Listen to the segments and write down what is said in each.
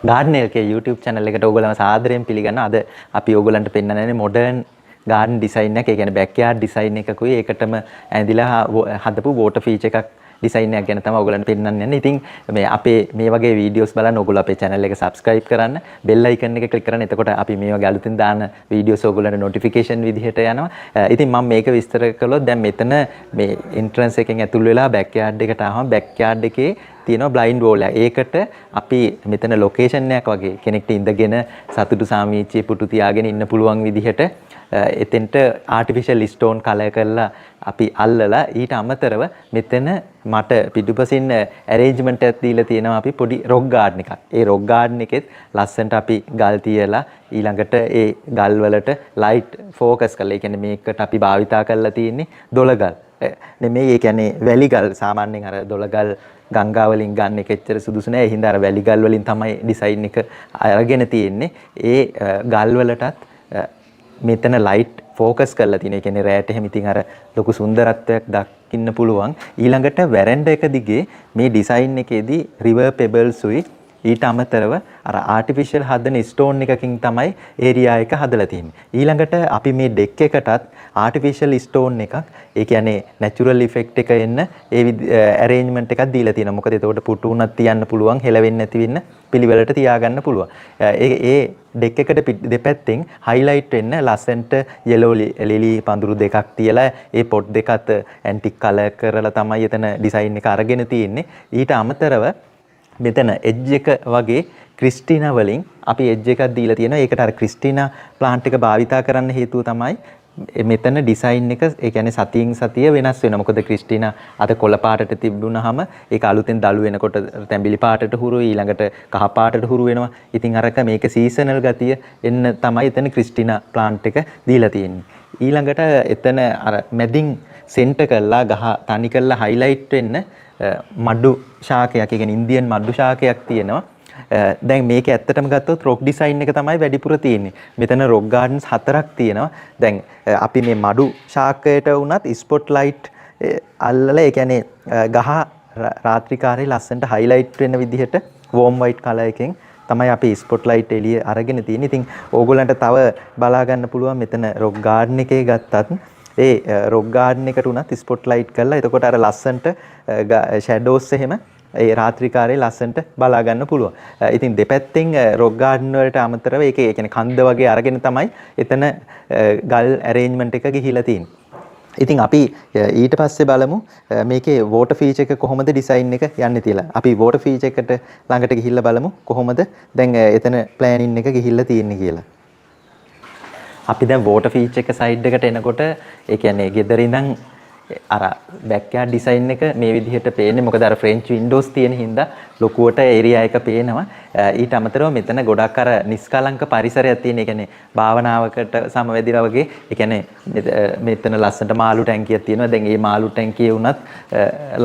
Garden එකේ YouTube channel එකට ඕගොල්ලන්ව සාදරයෙන් පිළිගන්නවා. අද අපි ඕගොල්ලන්ට පෙන්නන්නේ modern garden design එකක්. ඒ කියන්නේ backyard design එකකුයි ඒකටම ඇඳිලා හදපු water feature එකක් design එකක් ගැන තමයි ඕගොල්ලන්ට පෙන්නන්න යන්නේ. ඉතින් මේ අපේ මේ වගේ videos බලන්න ඕගොල්ලෝ අපේ channel එක subscribe කරන්න, bell icon එක click කරන්න. එතකොට අපි මේ වගේ අලුතින් දාන videos ඕගොල්ලන්ට notification විදිහට යනවා. ඉතින් මම මේක විස්තර කළොත් දැන් මෙතන මේ entrance එකෙන් ඇතුල් වෙලා backyard එකට ආවම backyard එකේ තියෙනවා බ්ලයින්ඩ් වෝල් එක. ඒකට අපි මෙතන ලොකේෂන් එකක් වගේ කෙනෙක්ට ඉඳගෙන සතුටු සාමීචියේ පුටු තියාගෙන ඉන්න පුළුවන් විදිහට එතෙන්ට ආටිෆිෂල් ස්ටෝන් කලර් කරලා අපි අල්ලලා ඊට අමතරව මෙතන මට පිටුපසින් ඇරේන්ජ්මන්ට් එකක් දීලා තියෙනවා අපි පොඩි රොක් ගාඩන් එකක්. ඒ රොක් ගාඩන් එකෙත් ලස්සනට අපි ගල් තියලා ඊළඟට ඒ ගල් වලට ලයිට් ફોකස් කරලා ඒ කියන්නේ මේකට අපි භාවිතා කරලා තියෙන්නේ දොළගල්. නෙමෙයි ඒ කියන්නේ වැලි ගල් සාමාන්‍යයෙන් අර දොළගල් ගංගා වලින් ගන්න එක එච්චර සුදුසු නෑ. ඒ හින්දා අර වැලි ගල් වලින් තමයි ඩිසයින් එක අරගෙන තියෙන්නේ. ඒ ගල් වලටත් මෙතන ලයිට් ફોකස් කරලා තියෙන. ඒ කියන්නේ රෑට එහෙම ඉතින් අර ලොකු සුන්දරත්වයක් දකින්න පුළුවන්. ඊළඟට වැරෙන්ඩ එක දිගේ මේ ඩිසයින් එකේදී රිවර් පෙබල්ස් උයි ඊට අමතරව අර ආටිෆිෂල් හදන ස්ටෝන් එකකින් තමයි ඒරියා එක හදලා තියෙන්නේ. ඊළඟට අපි මේ ඩෙක් එකටත් ආටිෆිෂල් ස්ටෝන් එකක් ඒ කියන්නේ නැචරල් ඉෆෙක්ට් එක එන්න ඒ ඇරේන්ජ්මන්ට් එකක් දීලා තියෙනවා. මොකද එතකොට පුටු උනත් තියන්න පුළුවන්, හෙලවෙන්නේ නැති වෙන්න පිළිවෙලට තියාගන්න පුළුවන්. ඒ ඩෙක් එකට දෙපැත්තෙන් හයිලයිට් වෙන්න ලස්සන්ට yellow lily පඳුරු දෙකක් තියලා ඒ පොට් දෙකත් ඇන්ටික් කලර් කරලා තමයි එතන ඩිසයින් එක අරගෙන තියෙන්නේ. ඊට අමතරව මෙතන එජ් එක වගේ ක්‍රිස්ටිනා වලින් අපි එජ් එකක් දීලා තියෙනවා. ඒකට අර ක්‍රිස්ටිනා ප්ලාන්ට් එක භාවිතා කරන්න හේතුව තමයි මෙතන ඩිසයින් එක ඒ කියන්නේ සතියෙන් සතිය වෙනස් වෙනවා. මොකද ක්‍රිස්ටිනා අද කොළ පාටට තිබුණාම ඒක අලුතෙන් දළු වෙනකොට තැඹිලි පාටට හුරුයි, ඊළඟට කහ පාටට හුරු වෙනවා. ඉතින් අරක මේක සීසනල් ගතිය එන්න තමයි එතන ක්‍රිස්ටිනා ප්ලාන්ට් එක දීලා තියෙන්නේ. ඊළඟට එතන අර මැදින් සෙන්ටර් කරලා ගහ තනි කරලා හයිලයිට් වෙන්න මඩු ශාකයක්, ඒ කියන්නේ ඉන්දියන් මඩු ශාකයක් තියෙනවා. දැන් මේක ඇත්තටම ගත්තොත් රොක් ඩිසයින් එක තමයි වැඩිපුර තියෙන්නේ. මෙතන රොක් ගාඩන්ස් 4ක් තියෙනවා. දැන් අපි මේ මඩු ශාකයට වුණත් ස්පොට් ලයිට් අල්ලලා ඒ කියන්නේ ගහ රාත්‍රී කාලේ ලස්සනට හයිලයිට් වෙන විදිහට වෝම් වයිට් කලර් එකෙන් තමයි අපි ස්පොට් ලයිට් එළිය අරගෙන තියෙන්නේ. ඉතින් ඕගොල්ලන්ට තව බලා ගන්න පුළුවන් මෙතන රොක් ගාඩන් එකේ ගත්තත් ඒ රොක් ගාඩන් එකට උනත් ස්පොට් ලයිට් කරලා එතකොට අර ලස්සන්ට ෂැඩෝස් එහෙම ඒ රාත්‍රී කාලේ ලස්සන්ට බලා ගන්න පුළුවන්. ඉතින් දෙපැත්තෙන් රොක් ගාඩන් වලට අමතරව ඒක ඒ කියන්නේ කන්ද වගේ අරගෙන තමයි එතන ගල් ඇරේන්ජ්මන්ට් එක ගිහිලා තියෙන්නේ. ඉතින් අපි ඊට පස්සේ බලමු මේකේ වෝටර් ෆීචර් එක කොහොමද ඩිසයින් එක යන්නේ කියලා. අපි වෝටර් ෆීචර් එකට ළඟට ගිහිල්ලා බලමු කොහොමද දැන් එතන ප්ලෑනින් එක ගිහිල්ලා තියෙන්නේ කියලා. අපි දැන් වෝටර් ෆීචර් එක සයිඩ් එකට එනකොට ඒ කියන්නේ ගෙදර ඉඳන් අර බෑක්යාඩ් ඩිසයින් එක මේ විදිහට පේන්නේ. මොකද අර ෆ්‍රෙන්ච් වින්ඩෝස් තියෙන හින්දා ලොකුවට ඒරියා එක පේනවා. ඊට අමතරව මෙතන ගොඩක් අර නිස්කලංක පරිසරයක් තියෙන. ඒ කියන්නේ භාවනාවකට සමවැදිනා වගේ. ඒ කියන්නේ මෙතන ලස්සනට මාළු ටැංකියක් තියෙනවා. දැන් මේ මාළු ටැංකියේ වුණත්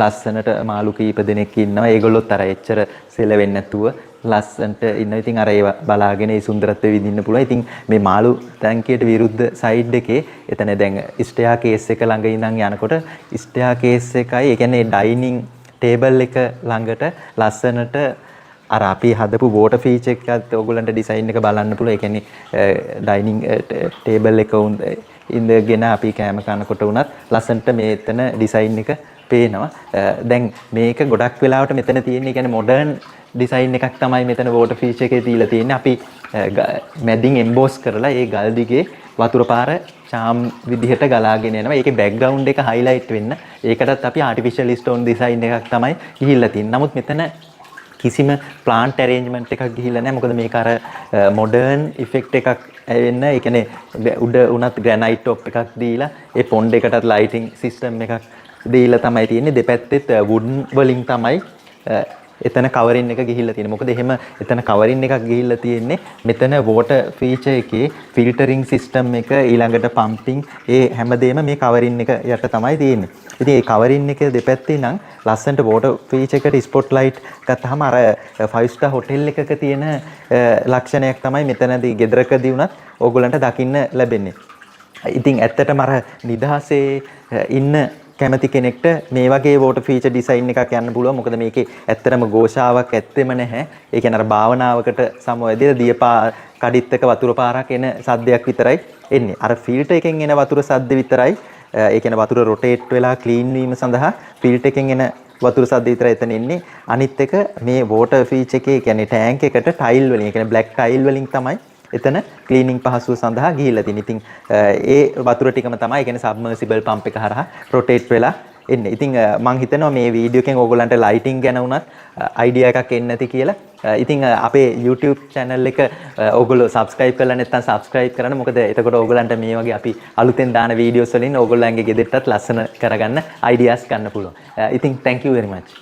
ලස්සනට මාළු කීප දෙනෙක් ඉන්නවා. ඒගොල්ලොත් අර එච්චර සෙලවෙන්නේ නැතුව ලස්සනට ඉන්නවා. ඉතින් අර ඒව බලාගෙන ඒ සුන්දරත්වය විඳින්න පුළුවන්. ඉතින් මේ මාළු ටැංකියට විරුද්ධ සයිඩ් එකේ එතන දැන් ස්ටෙයා කේස් එක ළඟ ඉඳන් යනකොට ස්ටෙයා කේස් එකයි ඒ කියන්නේ ඩයිනින් ටේබල් එක ළඟට ලස්සනට අර අපි හදපු වෝටර් ෆීචර් එකත් ඕගොල්ලන්ට ඩිසයින් එක බලන්න පුළුවන්. ඒ කියන්නේ ඩයිනින් ටේබල් එක ඉඳගෙන අපි කෑම කනකොට උනත් ලස්සනට මේතන ඩිසයින් එක පේනවා. දැන් මේක ගොඩක් වෙලාවට මෙතන තියෙන්නේ කියන්නේ මොඩර්න් ඩිසයින් එකක් තමයි මෙතන වෝටර් ෆීචර් එකේ දීලා තියෙන්නේ. අපි මැදින් එම්බෝස් කරලා ඒ ගල් දිගේ වතුර පාර චාම් විදිහට ගලාගෙන යනවා. ඒකේ බෑග්ග්‍රවුන්ඩ් එක හයිලයිට් වෙන්න ඒකටත් අපි ආටිෆිෂල් ස්ටෝන් ඩිසයින් එකක් තමයි ගිහිල්ලා තියෙන්නේ. නමුත් මෙතන කිසිම ප්ලාන්ට් ඇරේන්ජ්මන්ට් එකක් ගිහිල්ලා නැහැ. මොකද මේක අර මොඩර්න් ඉෆෙක්ට් එකක් එන්න ඒ කියන්නේ උඩ උනත් ග්‍රැනයිට් টොප් එකක් දීලා ඒ පොන්ඩ් එකටත් ලයිටින් සිස්ටම් එකක් දීලා තමයි තියෙන්නේ. දෙපැත්තෙත් වුඩන් වලින් තමයි එතන කවරින් එක ගිහිල්ලා තියෙන්නේ. මොකද එහෙම එතන කවරින් එකක් ගිහිල්ලා තියෙන්නේ මෙතන වෝටර් ෆීචර් එකේ ෆිල්ටරින් සිස්ටම් එක ඊළඟට පම්පින් ඒ හැමදේම මේ කවරින් එක යට තමයි තියෙන්නේ. ඉතින් මේ කවරින් එකේ දෙපැත්තේ නම් ලස්සනට වෝටර් ෆීචර් එකට ස්පොට් ලයිට් ගත්තාම අර 5 ස්ටාර් හොටෙල් එකක තියෙන ලක්ෂණයක් තමයි මෙතනදී ගෙදරකදී වුණත් ඕගොල්ලන්ට දකින්න ලැබෙන්නේ. ඉතින් ඇත්තටම අර නිදහසේ ඉන්න කැමති කෙනෙක්ට මේ වගේ water feature design එකක් යන්න පුළුවන්. මොකද මේකේ ඇත්තටම ഘോഷාවක් ඇත්තෙම නැහැ. ඒ කියන්නේ අර භාවනාවකට සමවැදෙලා දියපා කඩਿੱත් එක වතුර පාරක් එන සද්දයක් විතරයි එන්නේ. අර ෆිල්ටර් එකෙන් එන වතුර සද්ද විතරයි ඒ කියන්නේ වතුර රොටේට් වෙලා ක්ලීන් වීම සඳහා ෆිල්ටර් එකෙන් එන වතුර සද්ද විතරයි එතන එන්නේ. අනිත් එක මේ water feature එකේ කියන්නේ ටැංක් එකට ටයිල් වලින්, ඒ කියන්නේ බ්ලැක් ටයිල් වලින් තමයි එතන ක්ලීනින් පහසුව සඳහා ගිහිල්ලා තියෙන්නේ. ඉතින් ඒ වතුර ටිකම තමයි ඒ කියන්නේ සබ්මර්සිබල් පම්ප් එක හරහා රොටේට් වෙලා එන්නේ. ඉතින් මම හිතනවා මේ වීඩියෝ එකෙන් ඕගොල්ලන්ට ලයිටින් ගැන උනත් අයිඩියා එකක් එන්නේ නැති කියලා. ඉතින් අපේ YouTube channel එක ඕගොල්ලෝ subscribe කරලා නැත්නම් subscribe කරන්න. මොකද එතකොට ඕගොල්ලන්ට මේ වගේ අපි අලුතෙන් දාන වීඩියෝස් වලින් ඕගොල්ලන්ගේ ගෙදරටත් ලස්සන කරගන්න ideas ගන්න පුළුවන්. ඉතින් thank you very much.